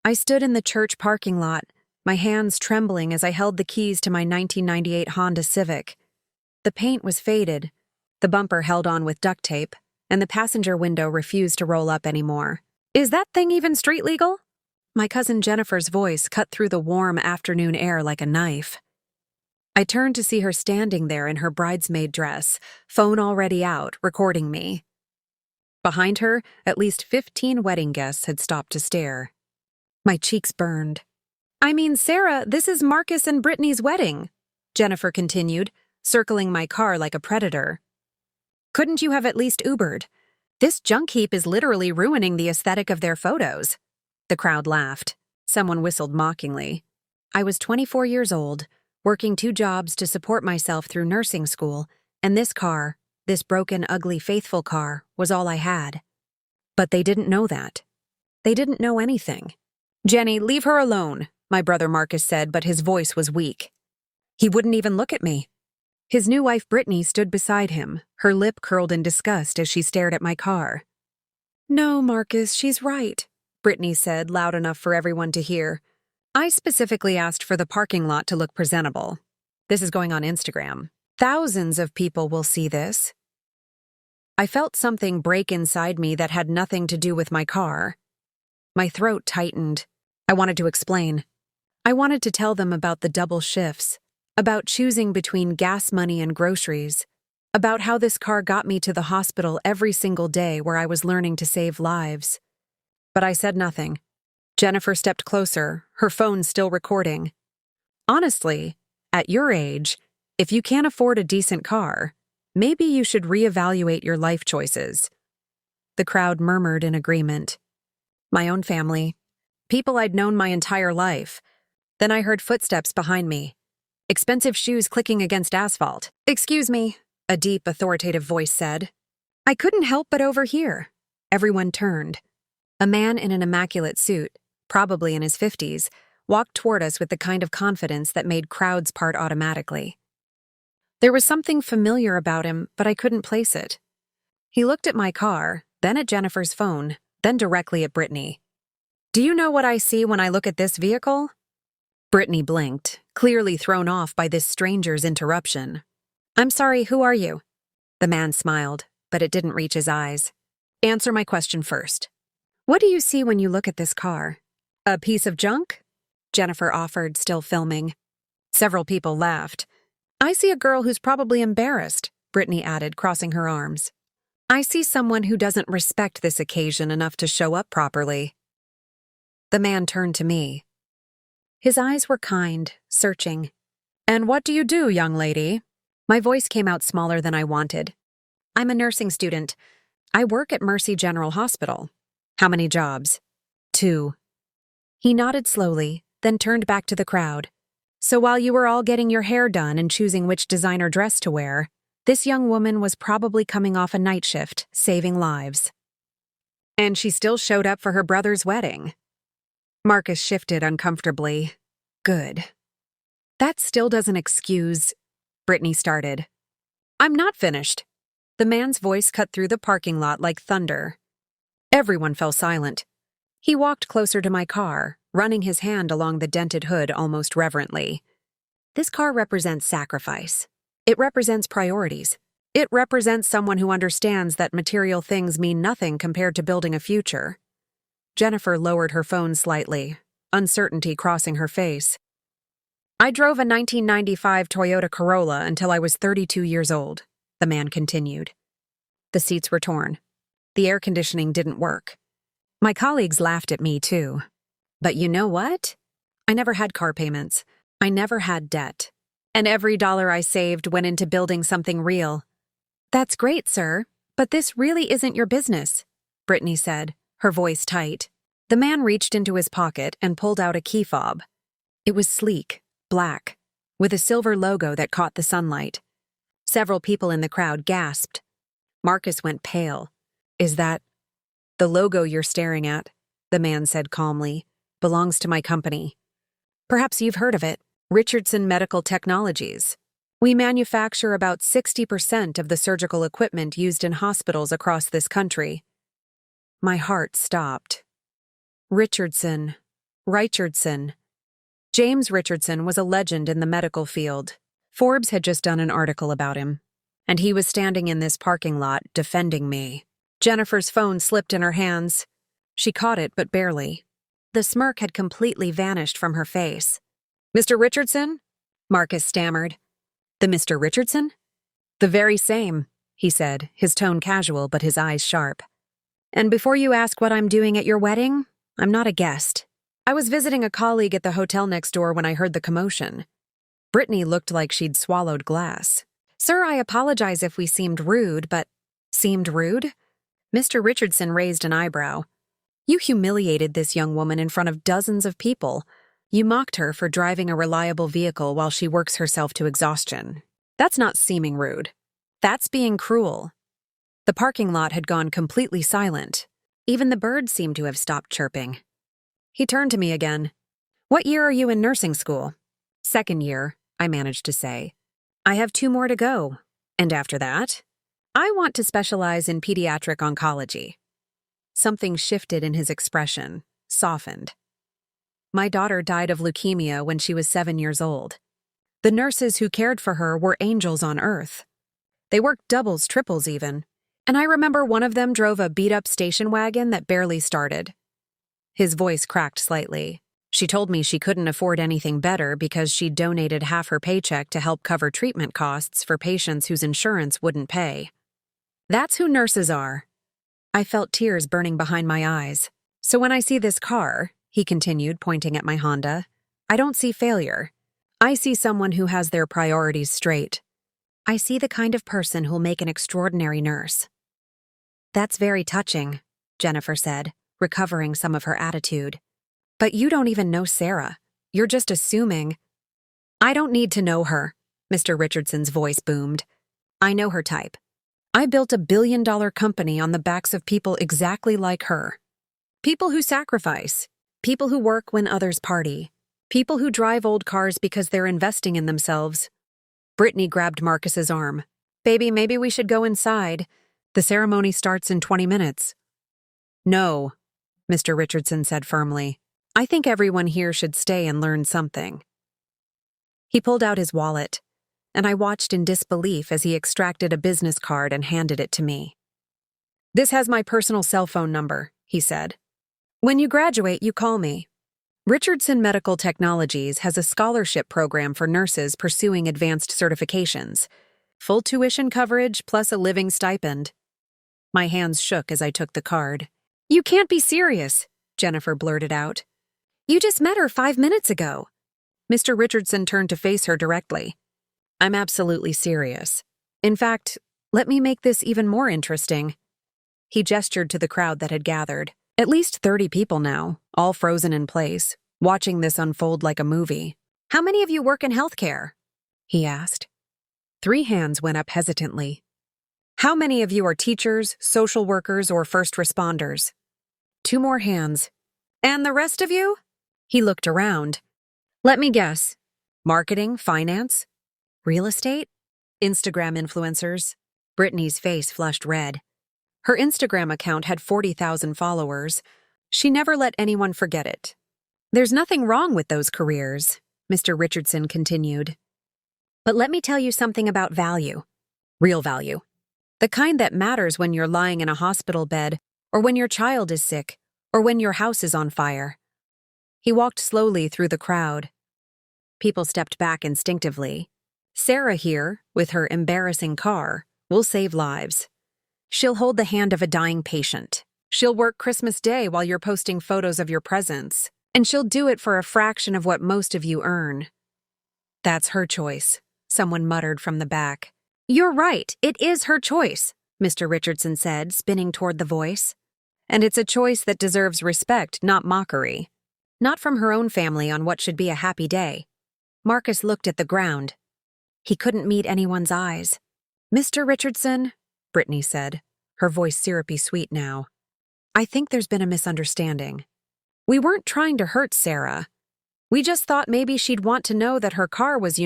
I stood in the church parking lot, my hands trembling as I held the keys to my 1998 Honda Civic. The paint was faded, the bumper held on with duct tape, and the passenger window refused to roll up anymore. "Is that thing even street legal?" My cousin Jennifer's voice cut through the warm afternoon air like a knife. I turned to see her standing there in her bridesmaid dress, phone already out, recording me. Behind her, at least 15 wedding guests had stopped to stare. My cheeks burned. "I mean, Sarah, this is Marcus and Brittany's wedding," Jennifer continued, circling my car like a predator. "Couldn't you have at least Ubered? This junk heap is literally ruining the aesthetic of their photos." The crowd laughed. Someone whistled mockingly. I was 24 years old, working 2 jobs to support myself through nursing school, and this car, this broken, ugly, faithful car, was all I had. But they didn't know that. They didn't know anything. "Jenny, leave her alone," my brother Marcus said, but his voice was weak. He wouldn't even look at me. His new wife Brittany stood beside him, her lip curled in disgust as she stared at my car. "No, Marcus, she's right," Brittany said, loud enough for everyone to hear. "I specifically asked for the parking lot to look presentable. This is going on Instagram. Thousands of people will see this." I felt something break inside me that had nothing to do with my car. My throat tightened. I wanted to explain. I wanted to tell them about the double shifts, about choosing between gas money and groceries, about how this car got me to the hospital every single day where I was learning to save lives. But I said nothing. Jennifer stepped closer, her phone still recording. "Honestly, at your age, if you can't afford a decent car, maybe you should reevaluate your life choices." The crowd murmured in agreement. My own family. People I'd known my entire life. Then I heard footsteps behind me. Expensive shoes clicking against asphalt. "Excuse me," a deep, authoritative voice said. I couldn't help but overhear. Everyone turned. A man in an immaculate suit, probably in his 50s, walked toward us with the kind of confidence that made crowds part automatically. There was something familiar about him, but I couldn't place it. He looked at my car, then at Jennifer's phone, then directly at Brittany. "Do you know what I see when I look at this vehicle?" Brittany blinked, clearly thrown off by this stranger's interruption. "I'm sorry, who are you?" The man smiled, but it didn't reach his eyes. "Answer my question first. What do you see when you look at this car? A piece of junk?" Jennifer offered, still filming. Several people laughed. "I see a girl who's probably embarrassed," Brittany added, crossing her arms. "I see someone who doesn't respect this occasion enough to show up properly." The man turned to me. His eyes were kind, searching. "And what do you do, young lady?" My voice came out smaller than I wanted. "I'm a nursing student. I work at Mercy General Hospital." "How many jobs?" "2. He nodded slowly, then turned back to the crowd. "So while you were all getting your hair done and choosing which designer dress to wear, this young woman was probably coming off a night shift, saving lives. And she still showed up for her brother's wedding." Marcus shifted uncomfortably. "Good. That still doesn't excuse—" Brittany started. "I'm not finished." The man's voice cut through the parking lot like thunder. Everyone fell silent. He walked closer to my car, running his hand along the dented hood almost reverently. "This car represents sacrifice. It represents priorities. It represents someone who understands that material things mean nothing compared to building a future." Jennifer lowered her phone slightly, uncertainty crossing her face. "I drove a 1995 Toyota Corolla until I was 32 years old," the man continued. The seats were torn. The air conditioning didn't work. My colleagues laughed at me, too. But you know what? I never had car payments. I never had debt. And every dollar I saved went into building something real. "That's great, sir, but this really isn't your business," Brittany said, her voice tight. The man reached into his pocket and pulled out a key fob. It was sleek, black, with a silver logo that caught the sunlight. Several people in the crowd gasped. Marcus went pale. "Is that—" "The logo you're staring at," the man said calmly, "belongs to my company. Perhaps you've heard of it, Richardson Medical Technologies. We manufacture about 60% of the surgical equipment used in hospitals across this country." My heart stopped. Richardson. Richardson. James Richardson was a legend in the medical field. Forbes had just done an article about him, and he was standing in this parking lot defending me. Jennifer's phone slipped in her hands. She caught it, but barely. The smirk had completely vanished from her face. "Mr. Richardson?" Marcus stammered. "The Mr. Richardson?" "The very same," he said, his tone casual but his eyes sharp. "And before you ask what I'm doing at your wedding, I'm not a guest. I was visiting a colleague at the hotel next door when I heard the commotion." Brittany looked like she'd swallowed glass. "Sir, I apologize if we seemed rude, but—" "Seemed rude?" Mr. Richardson raised an eyebrow. "You humiliated this young woman in front of dozens of people. You mocked her for driving a reliable vehicle while she works herself to exhaustion. That's not seeming rude. That's being cruel." The parking lot had gone completely silent. Even the birds seemed to have stopped chirping. He turned to me again. "What year are you in nursing school?" "Second year," I managed to say. "I have 2 more to go. And after that? I want to specialize in pediatric oncology." Something shifted in his expression, softened. "My daughter died of leukemia when she was 7 years old. The nurses who cared for her were angels on earth. They worked doubles, triples even. And I remember one of them drove a beat-up station wagon that barely started." His voice cracked slightly. "She told me she couldn't afford anything better because she'd donated half her paycheck to help cover treatment costs for patients whose insurance wouldn't pay. That's who nurses are." I felt tears burning behind my eyes. "So when I see this car," he continued, pointing at my Honda, "I don't see failure. I see someone who has their priorities straight. I see the kind of person who'll make an extraordinary nurse." "That's very touching," Jennifer said, recovering some of her attitude. "But you don't even know Sarah. You're just assuming—" "I don't need to know her," Mr. Richardson's voice boomed. "I know her type. I built a billion-dollar company on the backs of people exactly like her. People who sacrifice. People who work when others party. People who drive old cars because they're investing in themselves." Brittany grabbed Marcus's arm. "Baby, maybe we should go inside. The ceremony starts in 20 minutes. "No," Mr. Richardson said firmly. "I think everyone here should stay and learn something." He pulled out his wallet, and I watched in disbelief as he extracted a business card and handed it to me. "This has my personal cell phone number," he said. "When you graduate, you call me. Richardson Medical Technologies has a scholarship program for nurses pursuing advanced certifications. Full tuition coverage plus a living stipend." My hands shook as I took the card. "You can't be serious," Jennifer blurted out. "You just met her 5 minutes ago." Mr. Richardson turned to face her directly. "I'm absolutely serious. In fact, let me make this even more interesting." He gestured to the crowd that had gathered. At least 30 people now, all frozen in place, watching this unfold like a movie. "How many of you work in healthcare?" he asked. 3 hands went up hesitantly. "How many of you are teachers, social workers, or first responders?" 2 more hands. "And the rest of you?" He looked around. "Let me guess. Marketing, finance, real estate, Instagram influencers?" Brittany's face flushed red. Her Instagram account had 40,000 followers. She never let anyone forget it. "There's nothing wrong with those careers," Mr. Richardson continued. "But let me tell you something about value. Real value. The kind that matters when you're lying in a hospital bed, or when your child is sick, or when your house is on fire." He walked slowly through the crowd. People stepped back instinctively. "Sarah here, with her embarrassing car, will save lives. She'll hold the hand of a dying patient. She'll work Christmas Day while you're posting photos of your presents. And she'll do it for a fraction of what most of you earn." "That's her choice," someone muttered from the back. "You're right, it is her choice," Mr. Richardson said, spinning toward the voice. "And it's a choice that deserves respect, not mockery. Not from her own family on what should be a happy day." Marcus looked at the ground. He couldn't meet anyone's eyes. "Mr. Richardson," Brittany said, her voice syrupy sweet now, "I think there's been a misunderstanding. We weren't trying to hurt Sarah. We just thought maybe she'd want to know that her car was,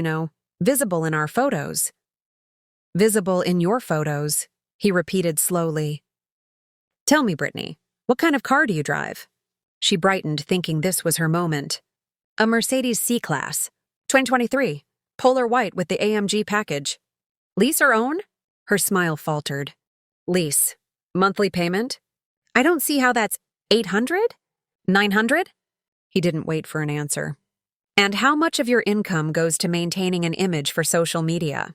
visible in our photos." "Visible in your photos," he repeated slowly. "Tell me, Brittany, what kind of car do you drive?" She brightened, thinking this was her moment. A Mercedes C-Class. 2023. Polar white with the AMG package. Lease or own? Her smile faltered. Lease. Monthly payment? I don't see how that's 800? 900? He didn't wait for an answer. And how much of your income goes to maintaining an image for social media?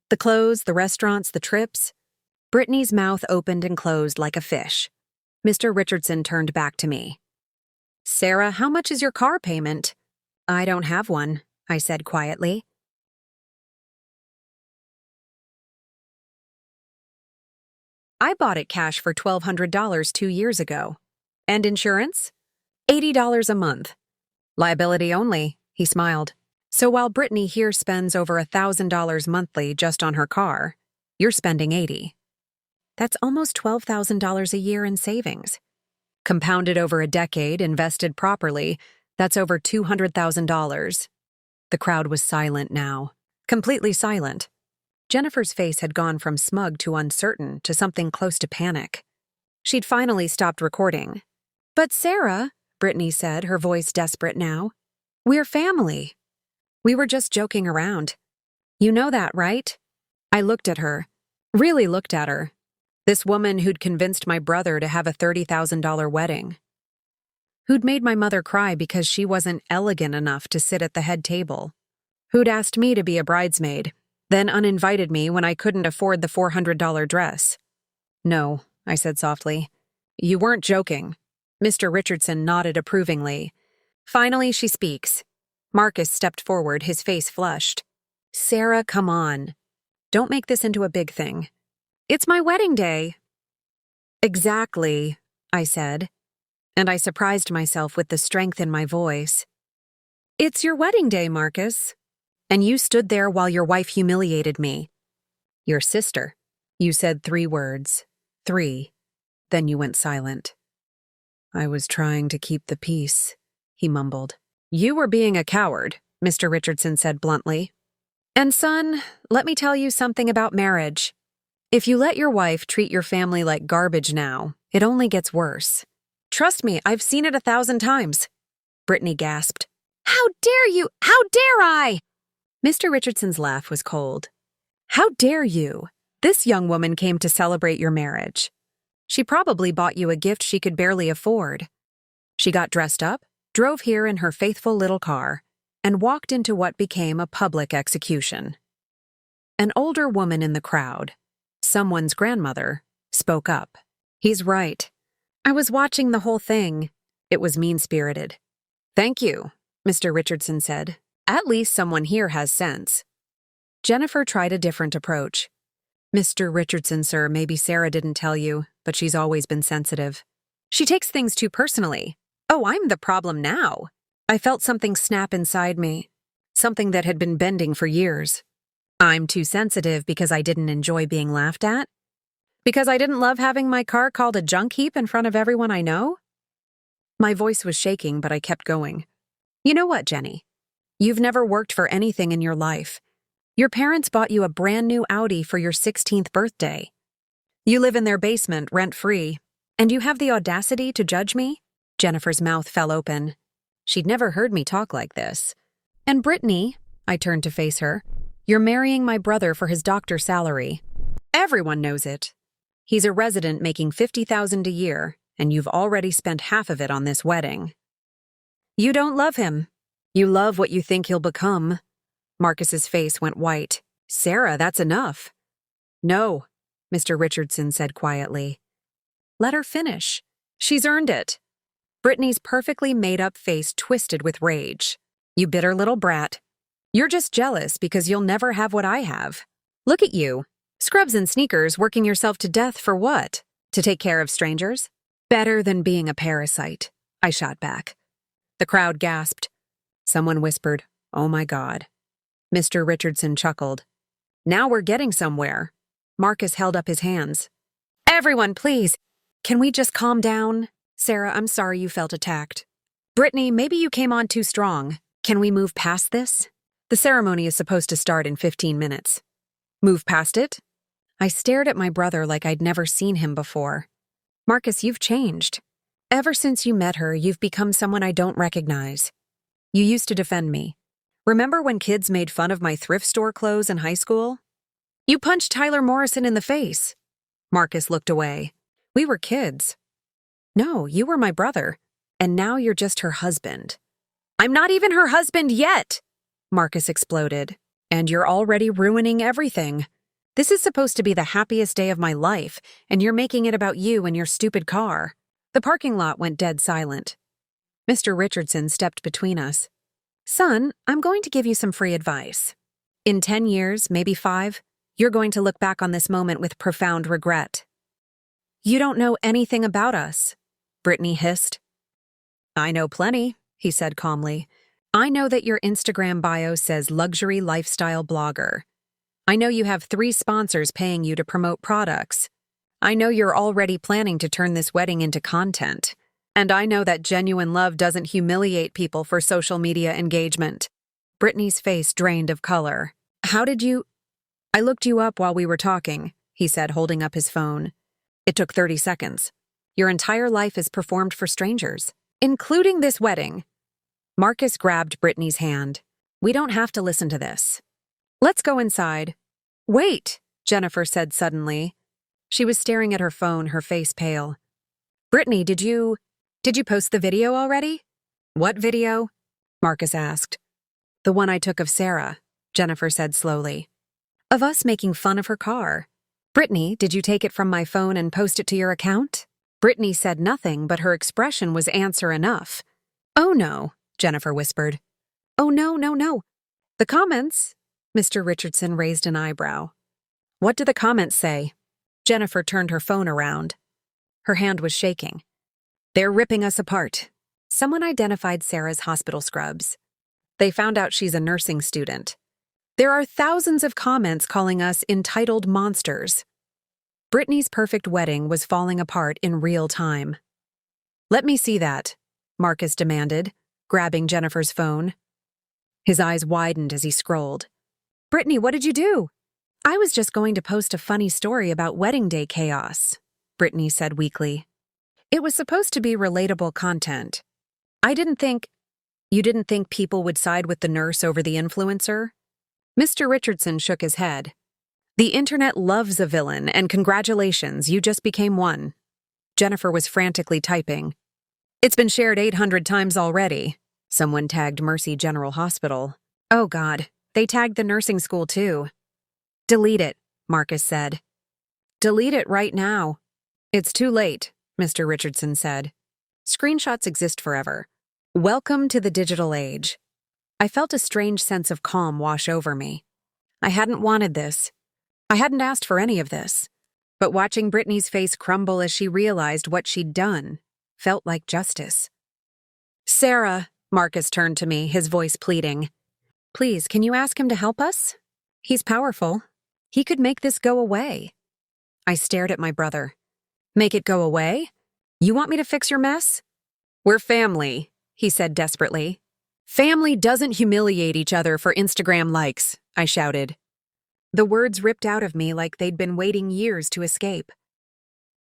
The clothes, the restaurants, the trips? Brittany's mouth opened and closed like a fish. Mr. Richardson turned back to me. Sarah, how much is your car payment? I don't have one, I said quietly. I bought it cash for $1,200 2 years ago. And insurance? $80 a month. Liability only, he smiled. So while Brittany here spends over $1,000 monthly just on her car, you're spending $80. That's almost $12,000 a year in savings. Compounded over a decade, invested properly, that's over $200,000. The crowd was silent now, completely silent. Jennifer's face had gone from smug to uncertain to something close to panic. She'd finally stopped recording. But Sarah, Brittany said, her voice desperate now, we're family. We were just joking around. You know that, right? I looked at her, really looked at her. This woman who'd convinced my brother to have a $30,000 wedding. Who'd made my mother cry because she wasn't elegant enough to sit at the head table. Who'd asked me to be a bridesmaid, then uninvited me when I couldn't afford the $400 dress. No, I said softly. You weren't joking. Mr. Richardson nodded approvingly. Finally, she speaks. Marcus stepped forward, his face flushed. Sarah, come on. Don't make this into a big thing. It's my wedding day. Exactly, I said, and I surprised myself with the strength in my voice. It's your wedding day, Marcus. And you stood there while your wife humiliated me. Your sister. You said 3 words. 3. Then you went silent. I was trying to keep the peace, he mumbled. You were being a coward, Mr. Richardson said bluntly. And son, let me tell you something about marriage. If you let your wife treat your family like garbage now, it only gets worse. Trust me, I've seen it 1,000 times. Brittany gasped. How dare you? How dare I? Mr. Richardson's laugh was cold. How dare you? This young woman came to celebrate your marriage. She probably bought you a gift she could barely afford. She got dressed up, drove here in her faithful little car, and walked into what became a public execution. An older woman in the crowd, someone's grandmother, spoke up. He's right. I was watching the whole thing. It was mean-spirited. Thank you, Mr. Richardson said. At least someone here has sense. Jennifer tried a different approach. Mr. Richardson, sir, maybe Sarah didn't tell you, but she's always been sensitive. She takes things too personally. Oh, I'm the problem now. I felt something snap inside me, something that had been bending for years. I'm too sensitive because I didn't enjoy being laughed at? Because I didn't love having my car called a junk heap in front of everyone I know? My voice was shaking, but I kept going. You know what, Jenny? You've never worked for anything in your life. Your parents bought you a brand new Audi for your 16th birthday. You live in their basement, rent-free, and you have the audacity to judge me? Jennifer's mouth fell open. She'd never heard me talk like this. And Brittany, I turned to face her, you're marrying my brother for his doctor salary. Everyone knows it. He's a resident making $50,000 a year, and you've already spent half of it on this wedding. You don't love him. You love what you think he'll become. Marcus's face went white. Sarah, that's enough. No, Mr. Richardson said quietly. Let her finish. She's earned it. Brittany's perfectly made-up face twisted with rage. You bitter little brat. You're just jealous because you'll never have what I have. Look at you. Scrubs and sneakers working yourself to death for what? To take care of strangers? Better than being a parasite, I shot back. The crowd gasped. Someone whispered, "Oh my God." Mr. Richardson chuckled. Now we're getting somewhere. Marcus held up his hands. Everyone, please. Can we just calm down? Sarah, I'm sorry you felt attacked. Brittany, maybe you came on too strong. Can we move past this? The ceremony is supposed to start in 15 minutes. Move past it? I stared at my brother like I'd never seen him before. Marcus, you've changed. Ever since you met her, you've become someone I don't recognize. You used to defend me. Remember when kids made fun of my thrift store clothes in high school? You punched Tyler Morrison in the face. Marcus looked away. We were kids. No, you were my brother. And now you're just her husband. I'm not even her husband yet! Marcus exploded. And you're already ruining everything. This is supposed to be the happiest day of my life, and you're making it about you and your stupid car. The parking lot went dead silent. Mr. Richardson stepped between us. Son, I'm going to give you some free advice. In 10 years, maybe 5, you're going to look back on this moment with profound regret. You don't know anything about us, Brittany hissed. I know plenty, he said calmly. I know that your Instagram bio says luxury lifestyle blogger. I know you have 3 sponsors paying you to promote products. I know you're already planning to turn this wedding into content. And I know that genuine love doesn't humiliate people for social media engagement. Brittany's face drained of color. How did you... I looked you up while we were talking, he said, holding up his phone. It took 30 seconds. Your entire life is performed for strangers, including this wedding. Marcus grabbed Brittany's hand. We don't have to listen to this. Let's go inside. Wait, Jennifer said suddenly. She was staring at her phone, her face pale. Brittany, did you post the video already? What video? Marcus asked. The one I took of Sarah, Jennifer said slowly. Of us making fun of her car. Brittany, did you take it from my phone and post it to your account? Brittany said nothing, but her expression was answer enough. Oh no, Jennifer whispered. Oh no, no, no. The comments? Mr. Richardson raised an eyebrow. What do the comments say? Jennifer turned her phone around. Her hand was shaking. They're ripping us apart. Someone identified Sarah's hospital scrubs. They found out she's a nursing student. There are thousands of comments calling us entitled monsters. Brittany's perfect wedding was falling apart in real time. Let me see that, Marcus demanded, grabbing Jennifer's phone. His eyes widened as he scrolled. Brittany, what did you do? I was just going to post a funny story about wedding day chaos, Brittany said weakly. It was supposed to be relatable content. You didn't think people would side with the nurse over the influencer? Mr. Richardson shook his head. The internet loves a villain, and congratulations, you just became one. Jennifer was frantically typing. It's been shared 800 times already. Someone tagged Mercy General Hospital. Oh God, they tagged the nursing school too. Delete it, Marcus said. Delete it right now. It's too late, Mr. Richardson said. Screenshots exist forever. Welcome to the digital age. I felt a strange sense of calm wash over me. I hadn't wanted this. I hadn't asked for any of this. But watching Brittany's face crumble as she realized what she'd done felt like justice. Sarah, Marcus turned to me, his voice pleading. Please, can you ask him to help us? He's powerful. He could make this go away. I stared at my brother. Make it go away? You want me to fix your mess? We're family, he said desperately. Family doesn't humiliate each other for Instagram likes, I shouted. The words ripped out of me like they'd been waiting years to escape.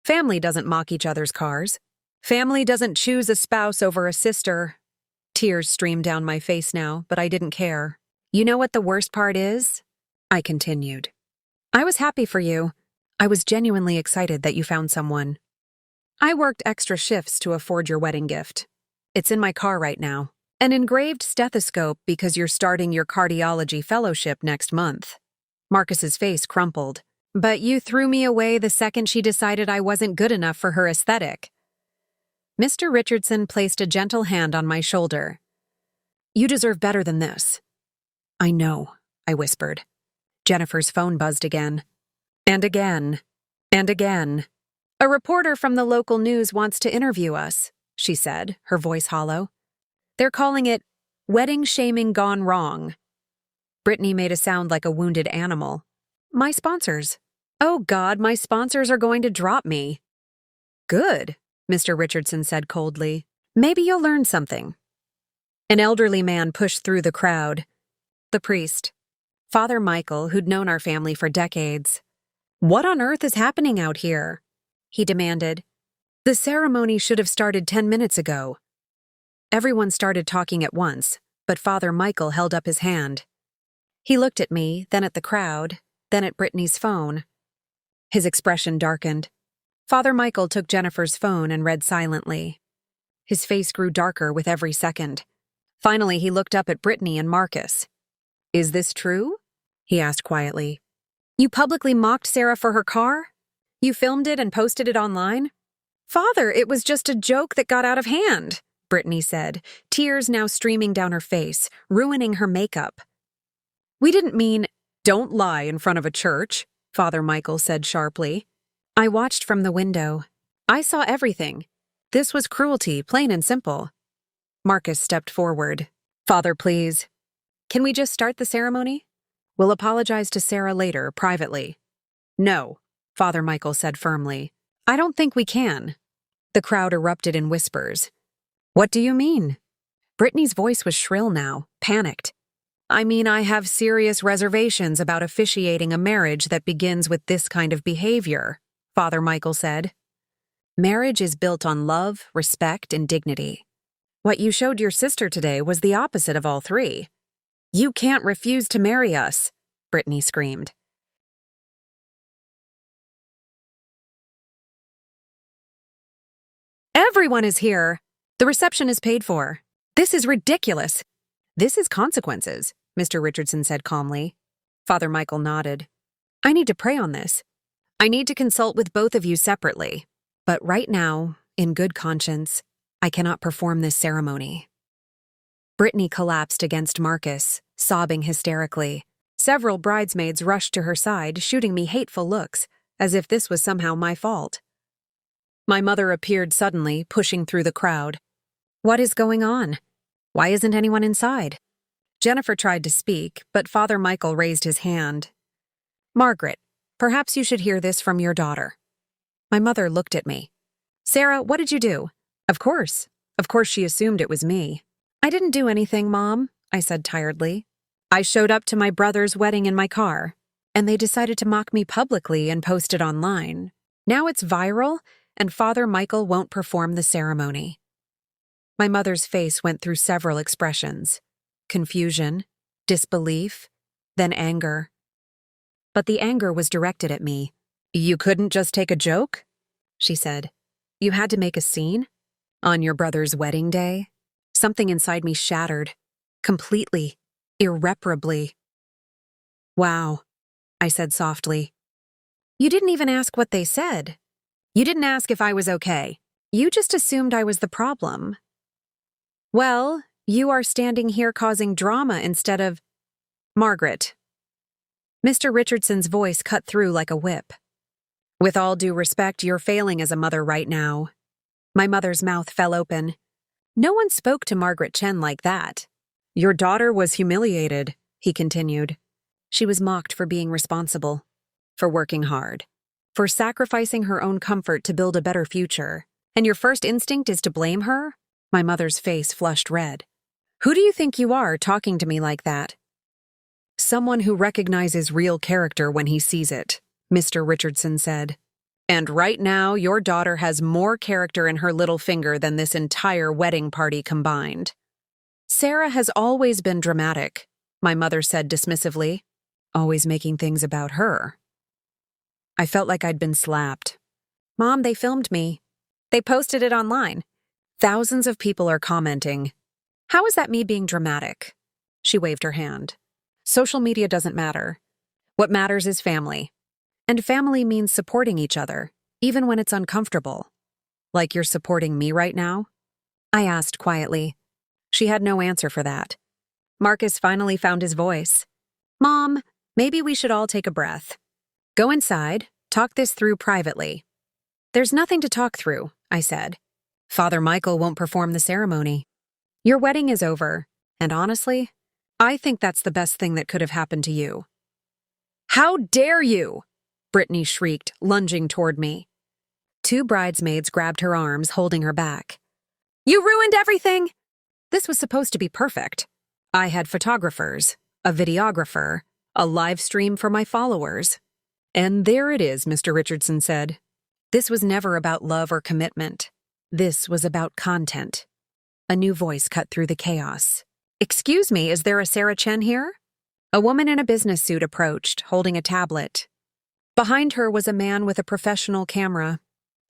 Family doesn't mock each other's cars. Family doesn't choose a spouse over a sister. Tears streamed down my face now, but I didn't care. You know what the worst part is? I continued. I was happy for you. I was genuinely excited that you found someone. I worked extra shifts to afford your wedding gift. It's in my car right now. An engraved stethoscope because you're starting your cardiology fellowship next month. Marcus's face crumpled. But you threw me away the second she decided I wasn't good enough for her aesthetic. Mr. Richardson placed a gentle hand on my shoulder. You deserve better than this. I know, I whispered. Jennifer's phone buzzed again. And again. And again. A reporter from the local news wants to interview us, she said, her voice hollow. They're calling it wedding shaming gone wrong. Brittany made a sound like a wounded animal. My sponsors. Oh God, my sponsors are going to drop me. Good, Mr. Richardson said coldly. Maybe you'll learn something. An elderly man pushed through the crowd. The priest. Father Michael, who'd known our family for decades. What on earth is happening out here? He demanded. The ceremony should have started 10 minutes ago. Everyone started talking at once, but Father Michael held up his hand. He looked at me, then at the crowd, then at Brittany's phone. His expression darkened. Father Michael took Jennifer's phone and read silently. His face grew darker with every second. Finally, he looked up at Brittany and Marcus. "Is this true?" he asked quietly. "You publicly mocked Sarah for her car? You filmed it and posted it online?" "Father, it was just a joke that got out of hand," Brittany said, tears now streaming down her face, ruining her makeup. "We didn't mean—" "Don't lie in front of a church," Father Michael said sharply. I watched from the window. I saw everything. This was cruelty, plain and simple. Marcus stepped forward. "Father, please. Can we just start the ceremony? We'll apologize to Sarah later, privately." "No," Father Michael said firmly. "I don't think we can." The crowd erupted in whispers. "What do you mean?" Brittany's voice was shrill now, panicked. "I mean, I have serious reservations about officiating a marriage that begins with this kind of behavior," Father Michael said. "Marriage is built on love, respect, and dignity. What you showed your sister today was the opposite of all three. You can't refuse to marry us," Brittany screamed. "Everyone is here. The reception is paid for. This is ridiculous." "This is consequences," Mr. Richardson said calmly. Father Michael nodded. "I need to pray on this. I need to consult with both of you separately. But right now, in good conscience, I cannot perform this ceremony." Brittany collapsed against Marcus, sobbing hysterically. Several bridesmaids rushed to her side, shooting me hateful looks, as if this was somehow my fault. My mother appeared suddenly, pushing through the crowd. "What is going on? Why isn't anyone inside?" Jennifer tried to speak, but Father Michael raised his hand. "Margaret, perhaps you should hear this from your daughter." My mother looked at me. "Sarah, what did you do?" Of course she assumed it was me. "I didn't do anything, Mom," I said tiredly. "I showed up to my brother's wedding in my car, and they decided to mock me publicly and post it online. Now it's viral, and Father Michael won't perform the ceremony." My mother's face went through several expressions: confusion, disbelief, then anger. But the anger was directed at me. "You couldn't just take a joke?" she said. "You had to make a scene? On your brother's wedding day?" Something inside me shattered. Completely. Irreparably. "Wow," I said softly. "You didn't even ask what they said. You didn't ask if I was okay. You just assumed I was the problem. Well, you are standing here causing drama instead of—" "Margaret." Mr. Richardson's voice cut through like a whip. "With all due respect, you're failing as a mother right now." My mother's mouth fell open. No one spoke to Margaret Chen like that. "Your daughter was humiliated," he continued. "She was mocked for being responsible, for working hard, for sacrificing her own comfort to build a better future. And your first instinct is to blame her?" My mother's face flushed red. "Who do you think you are talking to me like that?" "Someone who recognizes real character when he sees it," Mr. Richardson said. "And right now, your daughter has more character in her little finger than this entire wedding party combined." "Sarah has always been dramatic," my mother said dismissively. "Always making things about her." I felt like I'd been slapped. "Mom, they filmed me. They posted it online. Thousands of people are commenting. How is that me being dramatic?" She waved her hand. "Social media doesn't matter. What matters is family. And family means supporting each other, even when it's uncomfortable. Like you're supporting me right now?" I asked quietly. She had no answer for that. Marcus finally found his voice. "Mom, maybe we should all take a breath. Go inside, talk this through privately." "There's nothing to talk through," I said. "Father Michael won't perform the ceremony. Your wedding is over, and honestly, I think that's the best thing that could have happened to you." "How dare you!" Brittany shrieked, lunging toward me. Two bridesmaids grabbed her arms, holding her back. "You ruined everything!" This was supposed to be perfect. I had photographers, a videographer, a live stream for my followers. "And there it is," Mr. Richardson said. This was never about love or commitment. This was about content. A new voice cut through the chaos. "Excuse me, is there a Sarah Chen here?" A woman in a business suit approached, holding a tablet. Behind her was a man with a professional camera.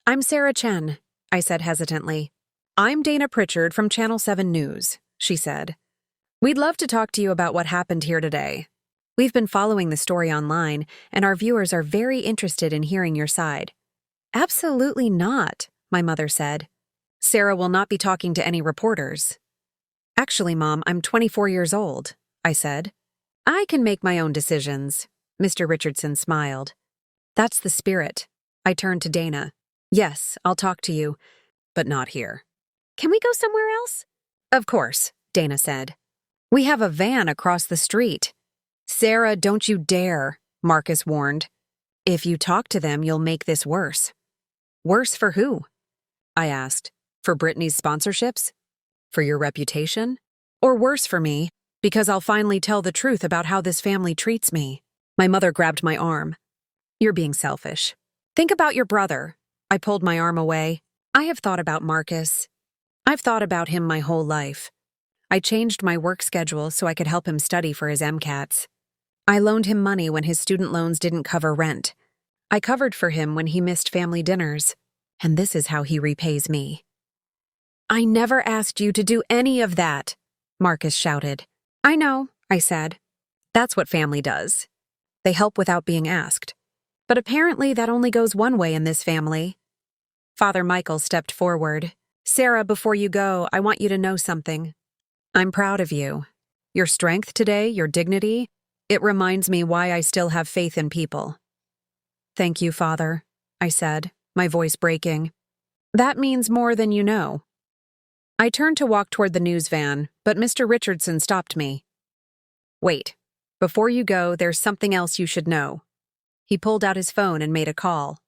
"I'm Sarah Chen," I said hesitantly. "I'm Dana Pritchard from Channel 7 News," she said. "We'd love to talk to you about what happened here today. We've been following the story online, and our viewers are very interested in hearing your side." "Absolutely not," my mother said. "Sarah will not be talking to any reporters." "Actually, Mom, I'm 24 years old," I said. "I can make my own decisions," Mr. Richardson smiled. "That's the spirit." I turned to Dana. "Yes, I'll talk to you, but not here." "Can we go somewhere else?" "Of course," Dana said. "We have a van across the street." "Sarah, don't you dare," Marcus warned. "If you talk to them, you'll make this worse." "Worse for who?" I asked. "For Brittany's sponsorships? For your reputation? Or worse for me, because I'll finally tell the truth about how this family treats me?" My mother grabbed my arm. "You're being selfish. Think about your brother." I pulled my arm away. "I have thought about Marcus. I've thought about him my whole life. I changed my work schedule so I could help him study for his MCATs. I loaned him money when his student loans didn't cover rent. I covered for him when he missed family dinners. And this is how he repays me." "I never asked you to do any of that," Marcus shouted. "I know," I said. "That's what family does. They help without being asked. But apparently that only goes one way in this family." Father Michael stepped forward. "Sarah, before you go, I want you to know something. I'm proud of you. Your strength today, your dignity, it reminds me why I still have faith in people." "Thank you, Father," I said, my voice breaking. "That means more than you know." I turned to walk toward the news van, but Mr. Richardson stopped me. "Wait. Before you go, there's something else you should know." He pulled out his phone and made a call.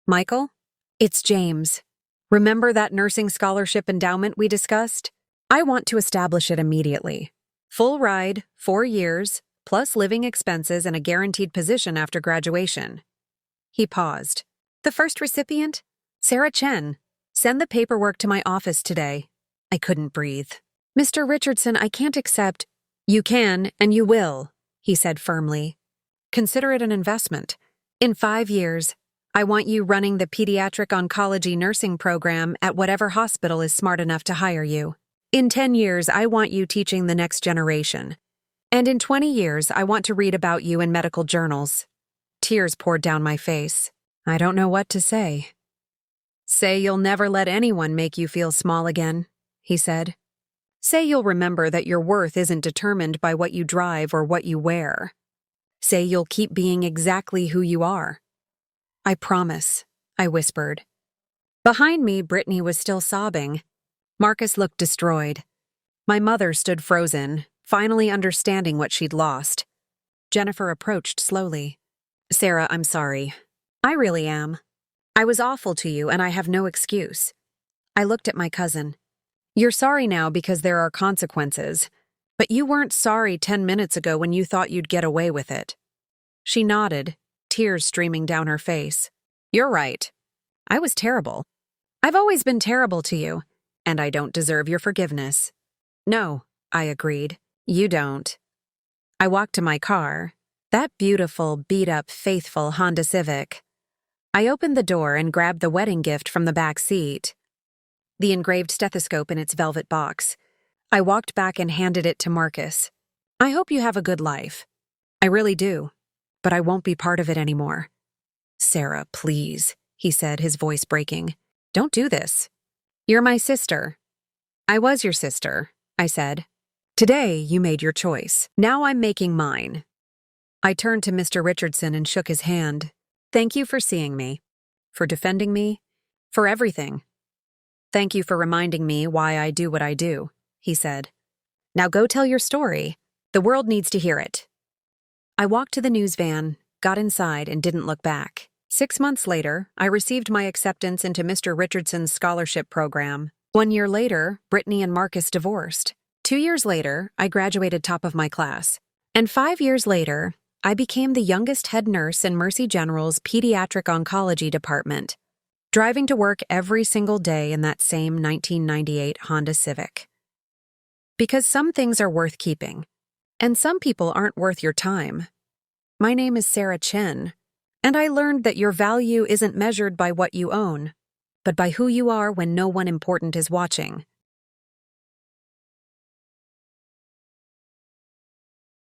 "Michael? It's James. Remember that nursing scholarship endowment we discussed? I want to establish it immediately. Full ride, 4 years, plus living expenses and a guaranteed position after graduation." He paused. "The first recipient? Sarah Chen. Send the paperwork to my office today." I couldn't breathe. "Mr. Richardson, I can't accept—" "You can, and you will," he said firmly. "Consider it an investment. In 5 years, I want you running the pediatric oncology nursing program at whatever hospital is smart enough to hire you. In 10 years, I want you teaching the next generation. And in 20 years, I want to read about you in medical journals." Tears poured down my face. I don't know what to say. "Say you'll never let anyone make you feel small again," he said. "Say you'll remember that your worth isn't determined by what you drive or what you wear. Say you'll keep being exactly who you are." "I promise," I whispered. Behind me, Brittany was still sobbing. Marcus looked destroyed. My mother stood frozen, finally understanding what she'd lost. Jennifer approached slowly. "Sarah, I'm sorry. I really am. I was awful to you, and I have no excuse." I looked at my cousin. "You're sorry now because there are consequences, but you weren't sorry 10 minutes ago when you thought you'd get away with it." She nodded, tears streaming down her face. "You're right. I was terrible. I've always been terrible to you, and I don't deserve your forgiveness." "No," I agreed. "You don't." I walked to my car, that beautiful, beat-up, faithful Honda Civic. I opened the door and grabbed the wedding gift from the back seat, the engraved stethoscope in its velvet box. I walked back and handed it to Marcus. "I hope you have a good life. I really do, but I won't be part of it anymore." "Sarah, please," he said, his voice breaking. "Don't do this. You're my sister." "I was your sister," I said. "Today, you made your choice. Now I'm making mine." I turned to Mr. Richardson and shook his hand. "Thank you for seeing me, for defending me, for everything. Thank you for reminding me why I do what I do," he said. "Now go tell your story. The world needs to hear it." I walked to the news van, got inside, and didn't look back. 6 months later, I received my acceptance into Mr. Richardson's scholarship program. 1 year later, Brittany and Marcus divorced. 2 years later, I graduated top of my class. And 5 years later, I became the youngest head nurse in Mercy General's pediatric oncology department, driving to work every single day in that same 1998 Honda Civic. Because some things are worth keeping, and some people aren't worth your time. My name is Sarah Chen, and I learned that your value isn't measured by what you own, but by who you are when no one important is watching.